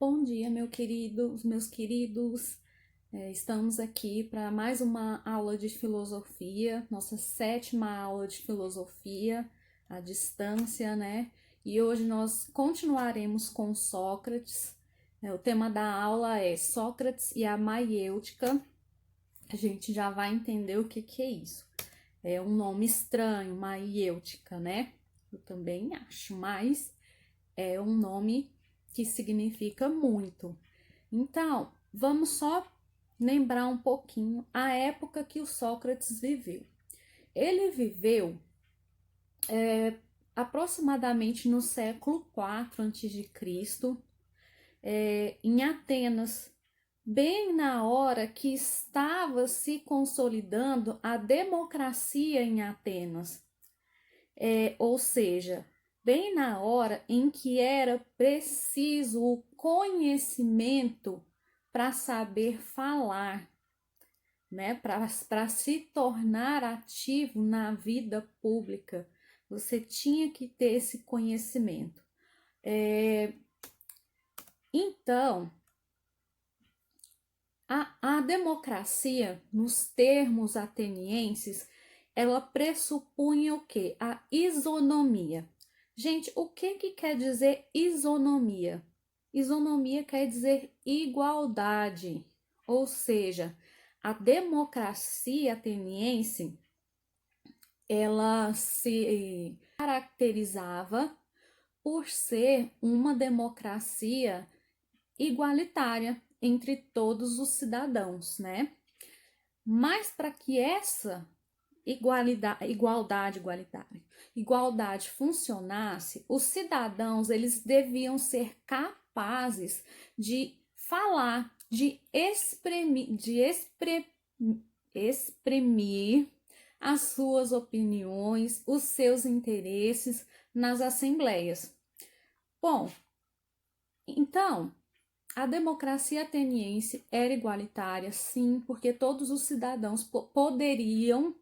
Bom dia, meus queridos. Estamos aqui para mais uma aula de filosofia, nossa 7ª aula de filosofia à distância, né? E hoje nós continuaremos com Sócrates. O tema da aula é Sócrates e a maiêutica. A gente já vai entender o que é isso. É um nome estranho, maiêutica, né? Eu também acho, mas é um nome que significa muito. Então, vamos só lembrar um pouquinho a época que o Sócrates viveu. Ele viveu aproximadamente no século IV a.C., em Atenas, bem na hora que estava se consolidando a democracia em Atenas. Ou seja, bem na hora em que era preciso o conhecimento para saber falar, né? Para se tornar ativo na vida pública, você tinha que ter esse conhecimento. Então, a democracia, nos termos atenienses, ela pressupunha o quê? A isonomia. Gente, o que quer dizer isonomia? Isonomia quer dizer igualdade, ou seja, a democracia ateniense, ela se caracterizava por ser uma democracia igualitária entre todos os cidadãos, né? Mas para que essa igualdade funcionasse, os cidadãos eles deviam ser capazes de falar, de exprimir as suas opiniões, os seus interesses nas assembleias. Bom, então, a democracia ateniense era igualitária, sim, porque todos os cidadãos poderiam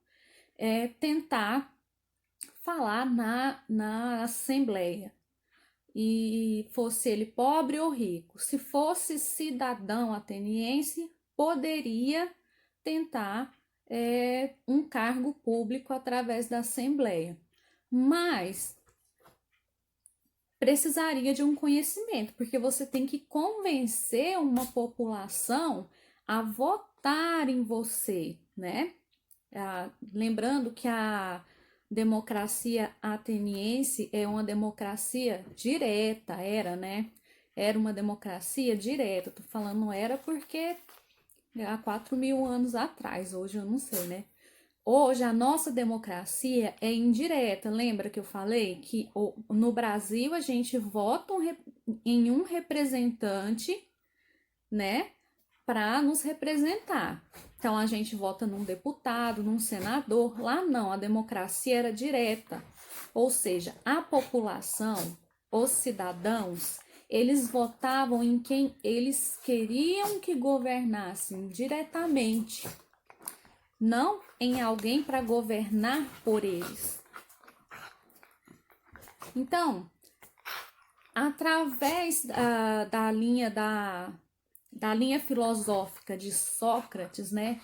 tentar falar na assembleia, e fosse ele pobre ou rico. Se fosse cidadão ateniense, poderia tentar um cargo público através da assembleia, mas precisaria de um conhecimento, porque você tem que convencer uma população a votar em você, né? Lembrando que a democracia ateniense é uma democracia direta, né? Era uma democracia direta. Tô falando era porque há 4.000 anos atrás, hoje eu não sei, né? Hoje a nossa democracia é indireta. Lembra que eu falei que no Brasil a gente vota em um representante, né, para nos representar. Então a gente vota num deputado, num senador. Lá não, a democracia era direta. Ou seja, a população, os cidadãos, eles votavam em quem eles queriam que governassem diretamente, não em alguém para governar por eles. Então, através da linha filosófica de Sócrates, né,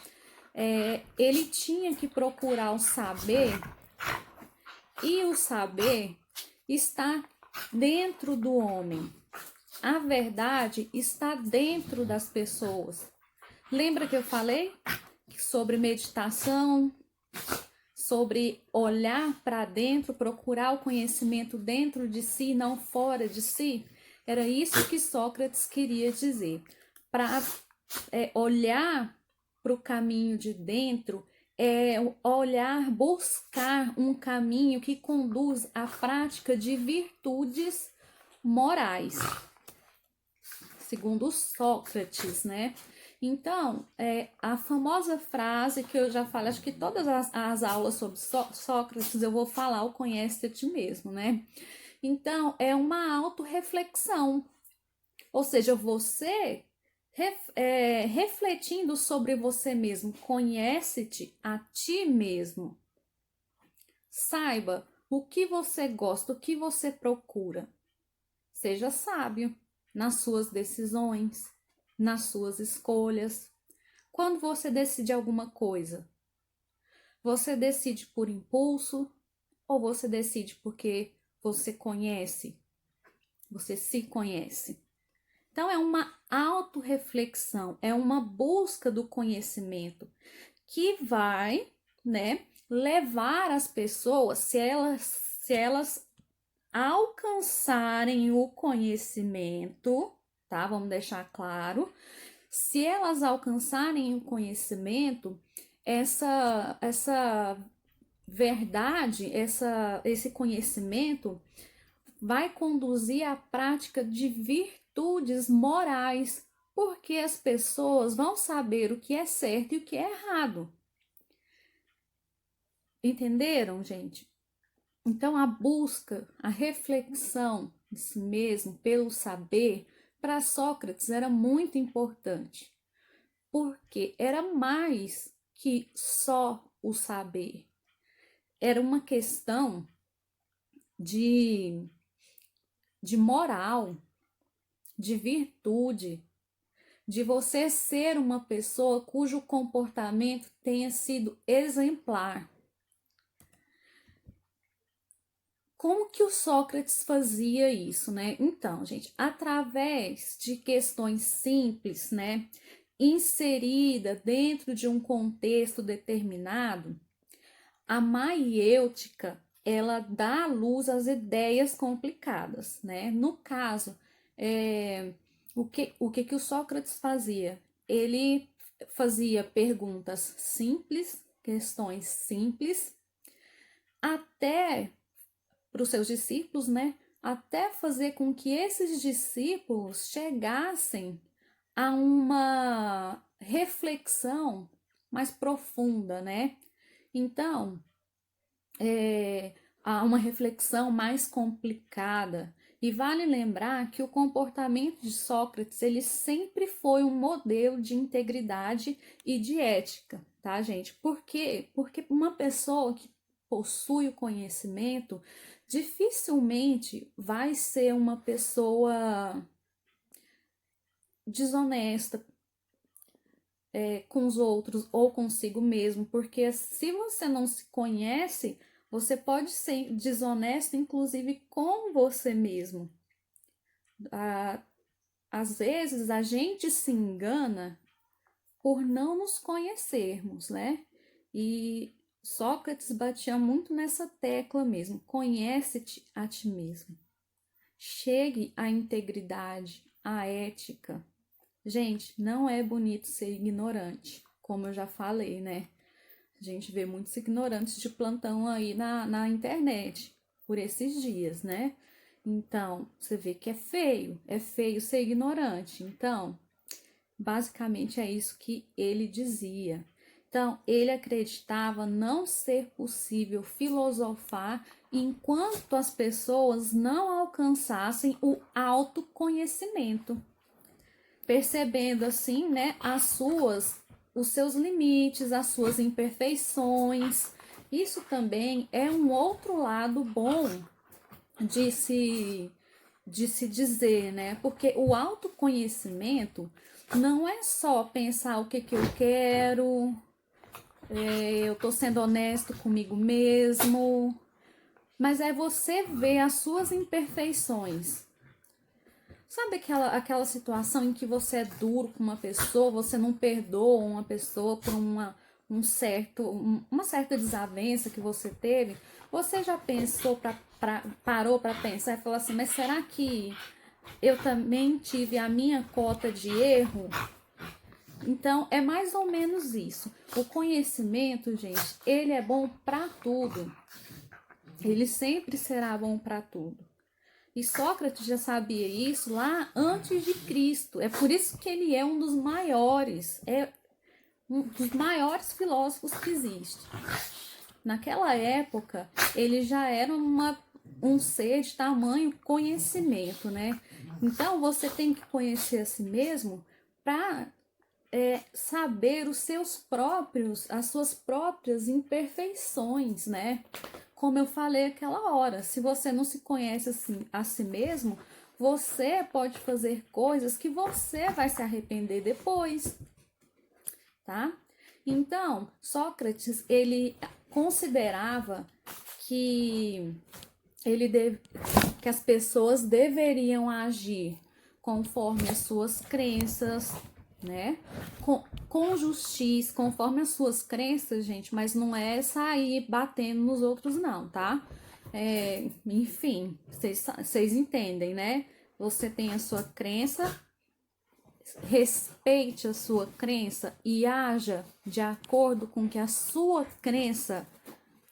ele tinha que procurar o saber, e o saber está dentro do homem. A verdade está dentro das pessoas. Lembra que eu falei sobre meditação, sobre olhar para dentro, procurar o conhecimento dentro de si, não fora de si? Era isso que Sócrates queria dizer. Para olhar para o caminho de dentro, olhar, buscar um caminho que conduz à prática de virtudes morais, segundo Sócrates, né? Então, a famosa frase que eu já falei, acho que todas as aulas sobre Sócrates eu vou falar, o conhece a ti mesmo, né? Então, é uma autorreflexão, ou seja, você refletindo sobre você mesmo, conhece-te a ti mesmo. Saiba o que você gosta, o que você procura. Seja sábio. nas suas decisões, nas suas escolhas. Quando você decide alguma coisa, você decide por impulso ou você decide porque você conhece, você se conhece? Então, é uma autorreflexão, é uma busca do conhecimento que vai, né, levar as pessoas, se elas alcançarem o conhecimento, tá? Vamos deixar claro. Se elas alcançarem o conhecimento, essa verdade, esse conhecimento vai conduzir à prática de virtudes morais, porque as pessoas vão saber o que é certo e o que é errado. Entenderam, gente? Então, a busca, a reflexão de si mesmo pelo saber, para Sócrates era muito importante, porque era mais que só o saber. Era uma questão de moral, de virtude, de você ser uma pessoa cujo comportamento tenha sido exemplar. Como que o Sócrates fazia isso, né? Então, gente, através de questões simples, né, inserida dentro de um contexto determinado, a maiêutica, ela dá luz às ideias complicadas, né? No caso, o que o Sócrates fazia? Ele fazia perguntas simples, questões simples, até para os seus discípulos, né? Até fazer com que esses discípulos chegassem a uma reflexão mais profunda, né? Então, há uma reflexão mais complicada. E vale lembrar que o comportamento de Sócrates, ele sempre foi um modelo de integridade e de ética, tá, gente? Por quê? Porque uma pessoa que possui o conhecimento dificilmente vai ser uma pessoa desonesta, com os outros ou consigo mesmo, porque se você não se conhece, você pode ser desonesto, inclusive com você mesmo. Às vezes a gente se engana por não nos conhecermos, né? E Sócrates batia muito nessa tecla mesmo: conhece-te a ti mesmo. Chegue à integridade, à ética. Gente, não é bonito ser ignorante, como eu já falei, né? A gente vê muitos ignorantes de plantão aí na internet por esses dias, né? Então, você vê que é feio ser ignorante. Então, basicamente é isso que ele dizia. Então, ele acreditava não ser possível filosofar enquanto as pessoas não alcançassem o autoconhecimento, percebendo assim, né, os seus limites, as suas imperfeições. Isso também é um outro lado bom de se dizer, né? Porque o autoconhecimento não é só pensar o que eu quero, eu tô sendo honesto comigo mesmo, mas é você ver as suas imperfeições. Sabe aquela situação em que você é duro com uma pessoa, você não perdoa uma pessoa por uma certa desavença que você teve? Você já pensou, parou para pensar e falou assim, mas será que eu também tive a minha cota de erro? Então, é mais ou menos isso. O conhecimento, gente, ele é bom para tudo. Ele sempre será bom para tudo. E Sócrates já sabia isso lá antes de Cristo. É por isso que ele é um dos maiores, filósofos que existe. Naquela época, ele já era um ser de tamanho conhecimento, né? Então, você tem que conhecer a si mesmo para saber as suas próprias imperfeições, né? Como eu falei aquela hora, se você não se conhece assim a si mesmo, você pode fazer coisas que você vai se arrepender depois, tá? Então, Sócrates, ele considerava que que as pessoas deveriam agir conforme as suas crenças, né? Com justiça, conforme as suas crenças, gente, mas não é sair batendo nos outros, não, tá? Enfim, vocês entendem, né? Você tem a sua crença, respeite a sua crença e haja de acordo com o que a sua crença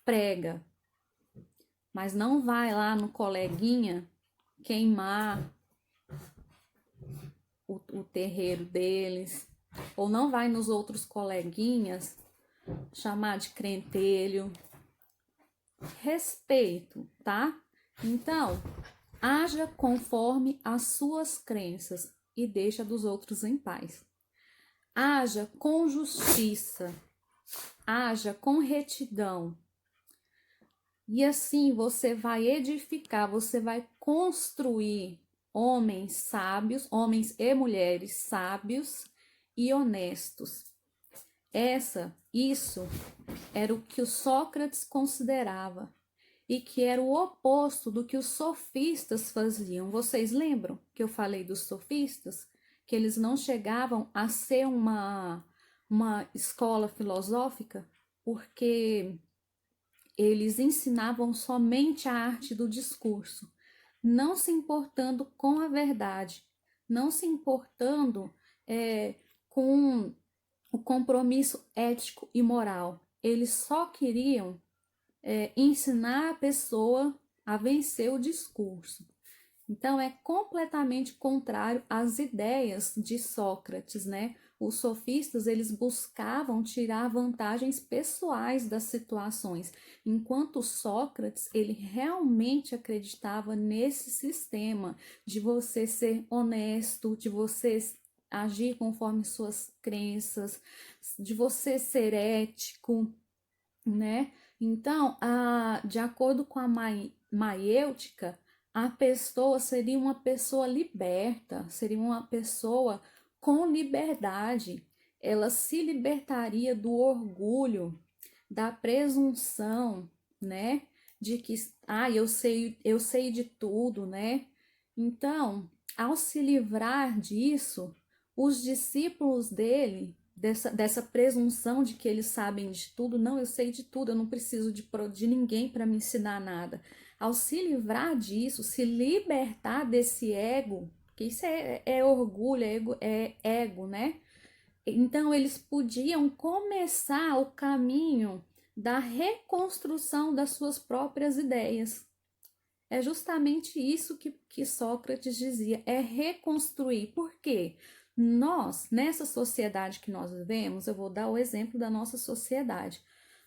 prega. Mas não vai lá no coleguinha queimar o terreiro deles, ou não vai nos outros coleguinhas chamar de crentelho. Respeito, tá? Então, haja conforme as suas crenças e deixa dos outros em paz. Haja com justiça, haja com retidão. E assim você vai edificar, você vai construir homens sábios, homens e mulheres sábios e honestos. Isso era o que o Sócrates considerava e que era o oposto do que os sofistas faziam. Vocês lembram que eu falei dos sofistas? Que eles não chegavam a ser uma escola filosófica porque eles ensinavam somente a arte do discurso, não se importando com a verdade, não se importando com o compromisso ético e moral. Eles só queriam ensinar a pessoa a vencer o discurso. Então, é completamente contrário às ideias de Sócrates, né? Os sofistas, eles buscavam tirar vantagens pessoais das situações, enquanto Sócrates, ele realmente acreditava nesse sistema de você ser honesto, de você agir conforme suas crenças, de você ser ético, né? Então, de acordo com a maiêutica, a pessoa seria uma pessoa liberta, seria uma pessoa com liberdade. Ela se libertaria do orgulho, da presunção, né? De que, eu sei de tudo, né? Então, ao se livrar disso, os discípulos dele, dessa presunção de que eles sabem de tudo, não, eu sei de tudo, eu não preciso de ninguém para me ensinar nada. Ao se livrar disso, se libertar desse ego, que isso é orgulho, é ego, né? Então, eles podiam começar o caminho da reconstrução das suas próprias ideias. É justamente isso que Sócrates dizia, é reconstruir. Por quê? Nós, nessa sociedade que nós vivemos, eu vou dar o exemplo da nossa sociedade.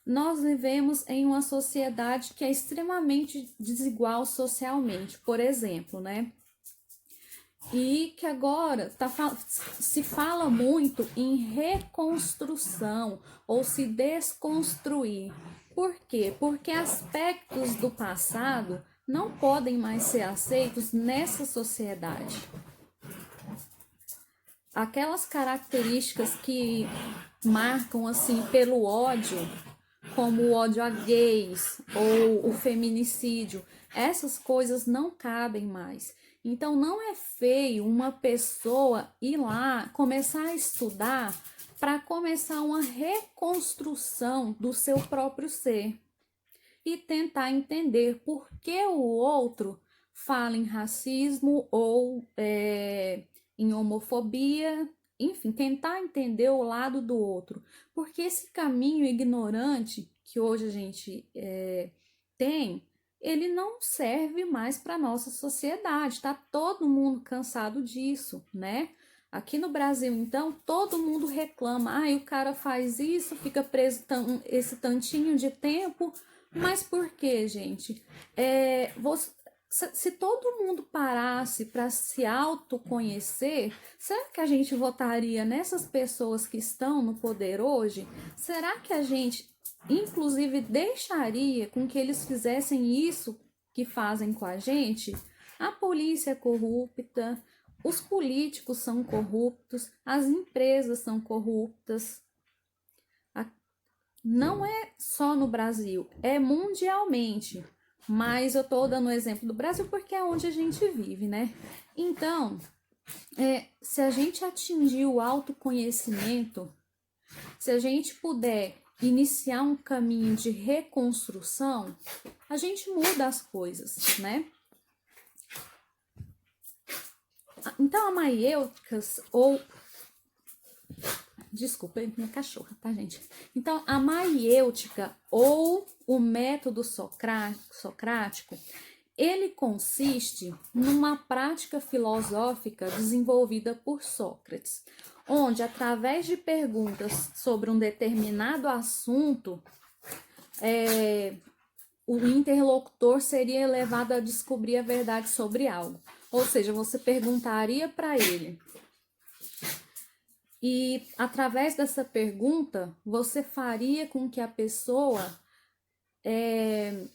Nós vivemos em uma sociedade que é extremamente desigual socialmente, por exemplo, né? E que agora se fala muito em reconstrução ou se desconstruir. Por quê? Porque aspectos do passado não podem mais ser aceitos nessa sociedade. Aquelas características que marcam assim pelo ódio, como o ódio a gays ou o feminicídio, essas coisas não cabem mais. Então não é feio uma pessoa ir lá começar a estudar para começar uma reconstrução do seu próprio ser e tentar entender por que o outro fala em racismo ou em homofobia, enfim, tentar entender o lado do outro, porque esse caminho ignorante que hoje a gente tem, ele não serve mais para nossa sociedade, tá todo mundo cansado disso, né? Aqui no Brasil, então, todo mundo reclama, o cara faz isso, fica preso esse tantinho de tempo, mas por quê, gente? Se todo mundo parasse para se autoconhecer, será que a gente votaria nessas pessoas que estão no poder hoje? Será que a gente, inclusive, deixaria com que eles fizessem isso que fazem com a gente? A polícia é corrupta, os políticos são corruptos, as empresas são corruptas. Não é só no Brasil, é mundialmente. Mas eu estou dando o exemplo do Brasil porque é onde a gente vive, né? Então, se a gente atingir o autoconhecimento, se a gente puder iniciar um caminho de reconstrução, a gente muda as coisas, né? Então, a maiêuticas, ou... Desculpa, minha cachorra, tá, gente? Então, a maiêutica, ou o método socrático, ele consiste numa prática filosófica desenvolvida por Sócrates, onde, através de perguntas sobre um determinado assunto, o interlocutor seria levado a descobrir a verdade sobre algo. Ou seja, você perguntaria para ele, e através dessa pergunta, você faria com que a pessoa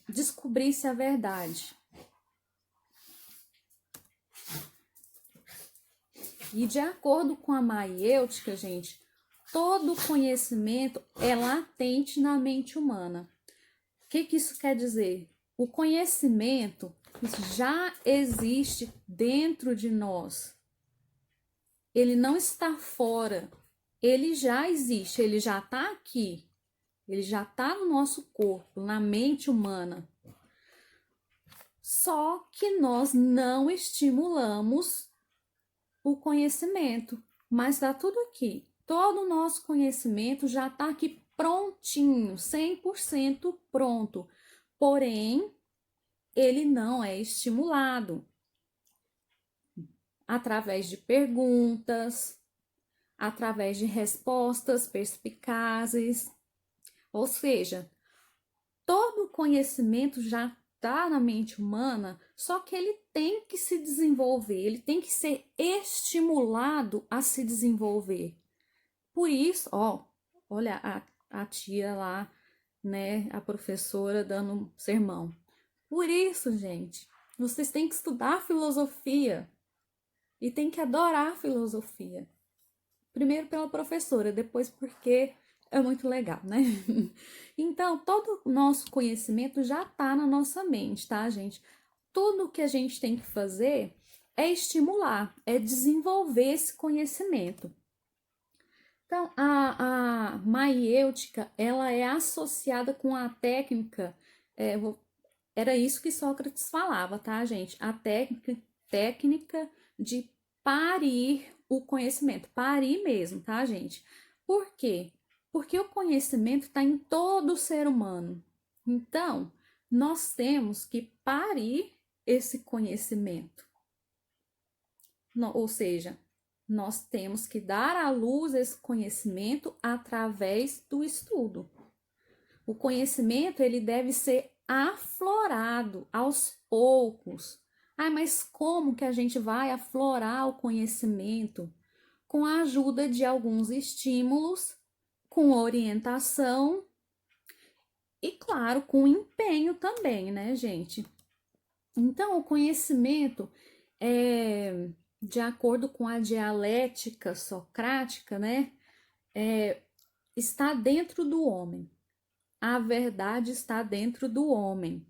descobrisse a verdade. E de acordo com a maiêutica, gente, todo conhecimento é latente na mente humana. O que isso quer dizer? O conhecimento já existe dentro de nós. Ele não está fora. Ele já existe, ele já está aqui. Ele já está no nosso corpo, na mente humana. Só que nós não estimulamos o conhecimento, mas está tudo aqui. Todo o nosso conhecimento já está aqui prontinho, 100% pronto. Porém, ele não é estimulado através de perguntas, através de respostas perspicazes. Ou seja, todo o conhecimento já está na mente humana, só que ele tem que se desenvolver, ele tem que ser estimulado a se desenvolver. Por isso, olha a tia lá, né, a professora dando um sermão. Por isso, gente, vocês têm que estudar filosofia e tem que adorar a filosofia. Primeiro pela professora, depois porque é muito legal, né? Então, todo o nosso conhecimento já está na nossa mente, tá, gente? Tudo que a gente tem que fazer é estimular, é desenvolver esse conhecimento. Então, a maiêutica, ela é associada com a técnica, era isso que Sócrates falava, tá, gente? A técnica de parir o conhecimento, parir mesmo, tá, gente? Por quê? Porque o conhecimento está em todo ser humano. Então, nós temos que parir esse conhecimento. Ou seja, nós temos que dar à luz esse conhecimento através do estudo. O conhecimento, ele deve ser aflorado aos poucos. Mas como que a gente vai aflorar o conhecimento? Com a ajuda de alguns estímulos, com orientação e, claro, com empenho também, né, gente? Então, o conhecimento, de acordo com a dialética socrática, né, está dentro do homem. A verdade está dentro do homem.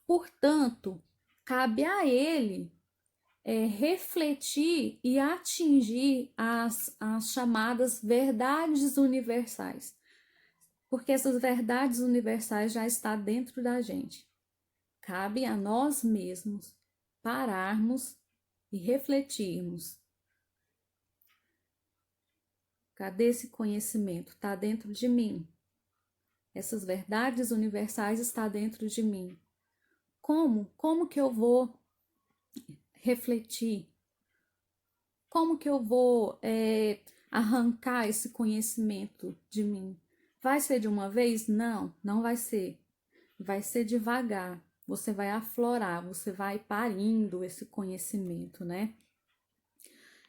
Portanto, cabe a ele refletir e atingir as chamadas verdades universais. Porque essas verdades universais já estão dentro da gente. Cabe a nós mesmos pararmos e refletirmos. Cadê esse conhecimento? Está dentro de mim. Essas verdades universais estão dentro de mim. Como que eu vou refletir? Como que eu vou arrancar esse conhecimento de mim? Vai ser de uma vez? Não, não vai ser. Vai ser devagar. Você vai aflorar, você vai parindo esse conhecimento, né?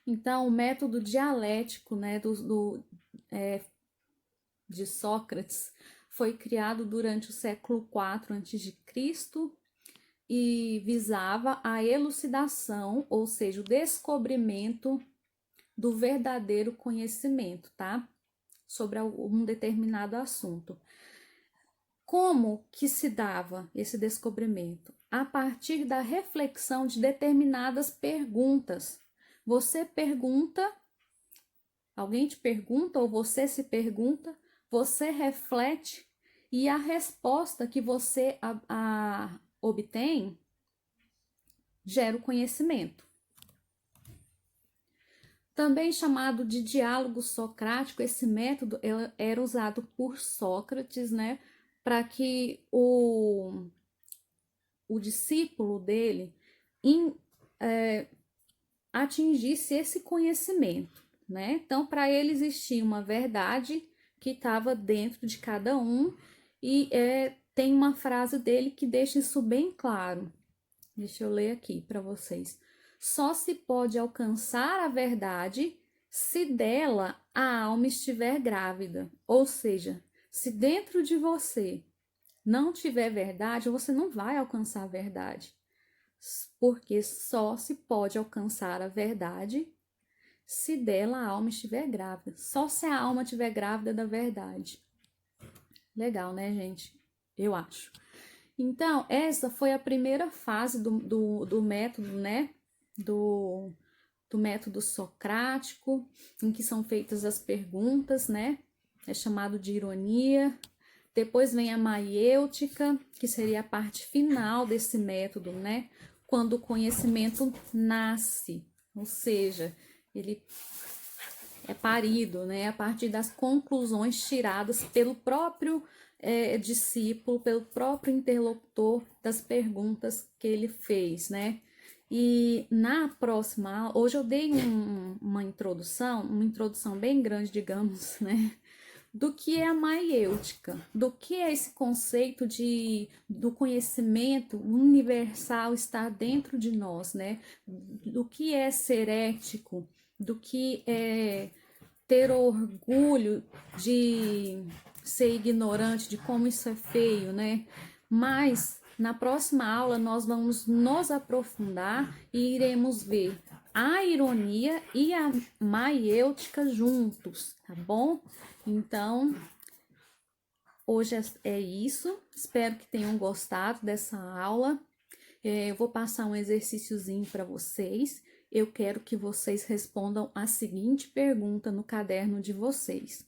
Então, o método dialético, né, de Sócrates foi criado durante o século IV a.C. e visava a elucidação, ou seja, o descobrimento do verdadeiro conhecimento, tá? Sobre um determinado assunto. Como que se dava esse descobrimento? A partir da reflexão de determinadas perguntas. Você pergunta, alguém te pergunta ou você se pergunta, você reflete e a resposta que você obtém gera o conhecimento. Também chamado de diálogo socrático, esse método era usado por Sócrates, né, para que o discípulo dele atingisse esse conhecimento, né? Então, para ele existia uma verdade que estava dentro de cada um e tem uma frase dele que deixa isso bem claro. Deixa eu ler aqui para vocês. Só se pode alcançar a verdade se dela a alma estiver grávida. Ou seja, se dentro de você não tiver verdade, você não vai alcançar a verdade. Porque só se pode alcançar a verdade se dela a alma estiver grávida. Só se a alma estiver grávida da verdade. Legal, né, gente? Eu acho. Então, essa foi a primeira fase do método, né? Do método socrático, em que são feitas as perguntas, né? É chamado de ironia. Depois vem a maiêutica, que seria a parte final desse método, né? Quando o conhecimento nasce, ou seja, ele é parido, né? A partir das conclusões tiradas pelo próprio discípulo, pelo próprio interlocutor das perguntas que ele fez, né? E na próxima aula, hoje eu dei uma introdução bem grande, digamos, né? Do que é a maiêutica, do que é esse conceito do conhecimento universal estar dentro de nós, né? Do que é ser ético, do que é ter orgulho de ser ignorante, de como isso é feio, né? Mas na próxima aula nós vamos nos aprofundar e iremos ver a ironia e a maiêutica juntos, tá bom? Então, hoje é isso. Espero que tenham gostado dessa aula. Eu vou passar um exercíciozinho para vocês. Eu quero que vocês respondam a seguinte pergunta no caderno de vocês.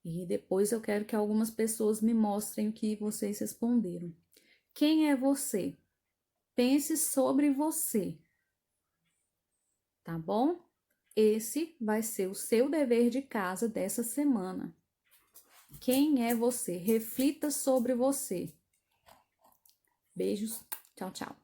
E depois eu quero que algumas pessoas me mostrem o que vocês responderam. Quem é você? Pense sobre você. Tá bom? Esse vai ser o seu dever de casa dessa semana. Quem é você? Reflita sobre você. Beijos. Tchau, tchau.